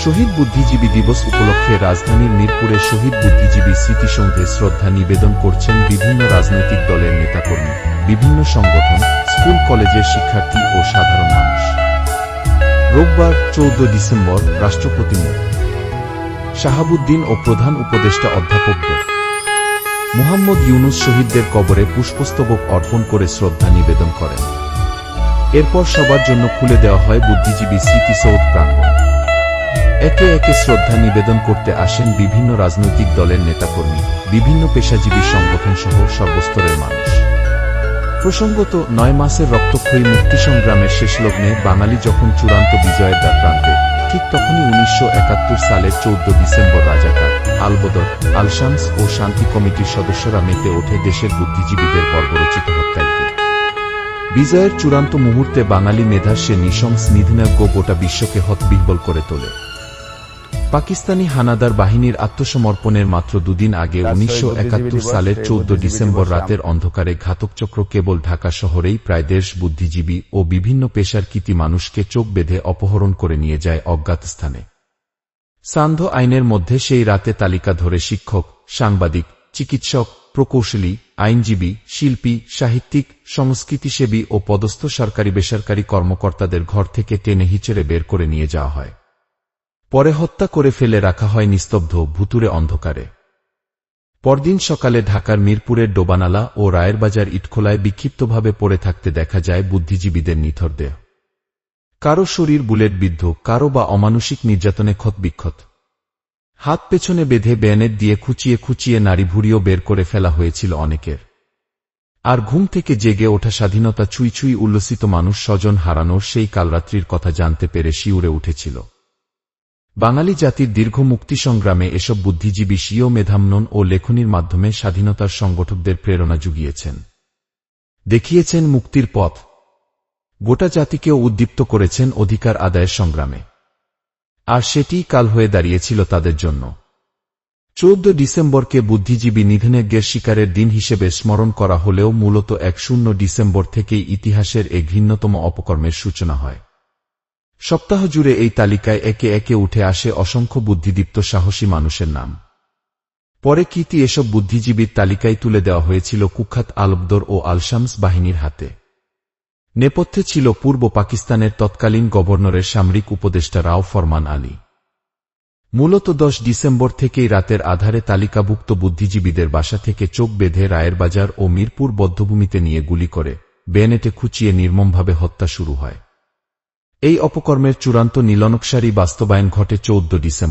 শহীদ বুদ্ধিজীবী দিবস উপলক্ষে রাজধানীর মিরপুরে শহীদ বুদ্ধিজীবী স্মৃতিসৌধে শ্রদ্ধা নিবেদন করছেন বিভিন্ন রাজনৈতিক দলের নেতাকর্মী, বিভিন্ন সংগঠন, স্কুল কলেজের শিক্ষার্থী ও সাধারণ মানুষ। রোববার 14 ডিসেম্বর রাষ্ট্রপতি মো. শাহাবুদ্দিন ও প্রধান উপদেষ্টা অধ্যাপক ড. মুহাম্মদ ইউনুস শহীদদের কবরে পুষ্পস্তবক অর্পণ করে শ্রদ্ধা নিবেদন করেন। এরপর সবার জন্য খুলে দেওয়া হয় বুদ্ধিজীবী স্মৃতিসৌধ প্রাঙ্গণ। একে একে শ্রদ্ধা নিবেদন করতে আসেন বিভিন্ন রাজনৈতিক দলের নেতাকর্মী, বিভিন্ন পেশাজীবী সংগঠন সহ সর্বস্তরের মানুষ। প্রসঙ্গত, 9 মাসের রক্তক্ষয়ী মুক্তিসংগ্রামের শেষলগ্নে বাঙালি যখন চূড়ান্ত বিজয়ের দ্বারপ্রান্তে, ঠিক তখনই 1971 সালের 14 ডিসেম্বর রাজাকার, আলবদর, আল-শামস ও শান্তি কমিটির সদস্যরা মেতে ওঠে দেশের বুদ্ধিজীবীদের বর্বরচিত হত্যাকে। বিজয়ের চূড়ান্ত মুহূর্তে বাঙালি মেধার সে নৃশংস নিধনযজ্ঞ গোটা বিশ্বকে হতবিহ্বল করে তোলে। পাকিস্তানি হানাদার বাহিনীর আত্মসমর্পণের মাত্র দুদিন আগে 1971 সালের 14 ডিসেম্বর রাতের অন্ধকারে ঘাতকচক্র কেবল ঢাকা শহরেই প্রায় 150 বুদ্ধিজীবী ও বিভিন্ন পেশার কৃতী মানুষকে চোখ বেঁধে অপহরণ করে নিয়ে যায় অজ্ঞাত স্থানে। সান্ধ্য আইনের মধ্যে সেই রাতে তালিকা ধরে শিক্ষক, সাংবাদিক, চিকিৎসক, প্রকৌশলী, আইনজীবী, শিল্পী, সাহিত্যিক, সংস্কৃতিসেবী ও পদস্থ সরকারি বেসরকারি কর্মকর্তাদের ঘর থেকে টেনে হিচড়ে বের করে নিয়ে যাওয়া হয়। পরে হত্যা করে ফেলে রাখা হয় নিস্তব্ধ ভুতুড়ে অন্ধকারে। পরদিন সকালে ঢাকার মিরপুরের ডোবানালা ও রায়েরবাজার ইটখোলায় বিক্ষিপ্তভাবে পড়ে থাকতে দেখা যায় বুদ্ধিজীবীদের নিথর দেহ। কারো শরীর বুলেটবিদ্ধ, কারো বা অমানুষিক নির্যাতনে ক্ষতবিক্ষত। হাত পেছনে বেঁধে বেয়ানেট দিয়ে খুঁচিয়ে খুঁচিয়ে নাড়ি ভুড়িও বের করে ফেলা হয়েছিল অনেকের। আর ঘুম থেকে জেগে ওঠা স্বাধীনতা ছুঁই ছুঁই উল্লসিত মানুষ স্বজন হারানোর সেই কালরাত্রির কথা জানতে পেরে শিউরে উঠেছিল। বাঙালি জাতির দীর্ঘ মুক্তিসংগ্রামে এসব বুদ্ধিজীবী স্বীয় মেধামনন ও লেখনীর মাধ্যমে স্বাধীনতার সংগঠকদের প্রেরণা জুগিয়েছেন, দেখিয়েছেন মুক্তির পথ, গোটা জাতিকেও উদ্দীপ্ত করেছেন অধিকার আদায়ের সংগ্রামে। আর সেটিই কাল হয়ে দাঁড়িয়েছিল তাদের জন্য। 14 ডিসেম্বরকে বুদ্ধিজীবী নিধনযজ্ঞের শিকারের দিন হিসেবে স্মরণ করা হলেও মূলত 10 ডিসেম্বর থেকেই ইতিহাসের এ ঘৃণ্যতম অপকর্মের সূচনা হয়। সপ্তাহ জুড়ে এই তালিকায় একে একে উঠে আসে অসংখ্য বুদ্ধিদীপ্ত সাহসী মানুষের নাম। পরে কীর্তি এসব বুদ্ধিজীবীর তালিকায় তুলে দেওয়া হয়েছিল কুখ্যাত আলবদর ও আল-শামস বাহিনীর হাতে। নেপথ্যে ছিল পূর্ব পাকিস্তানের তৎকালীন গভর্নরের সামরিক উপদেষ্টা রাও ফরমান আলী। মূলত 10 ডিসেম্বর থেকেই রাতের আধারে তালিকাভুক্ত বুদ্ধিজীবীদের বাসা থেকে চোখ বেঁধে রায়েরবাজার ও মিরপুর বধ্যভূমিতে নিয়ে গুলি করে বেনেটে খুঁচিয়ে নির্মমভাবে হত্যা শুরু হয়। এই অপকর্মের চূড়ান্ত নীলনকশারি বাস্তবায়ন ঘটে 14 ডিসেম্বর।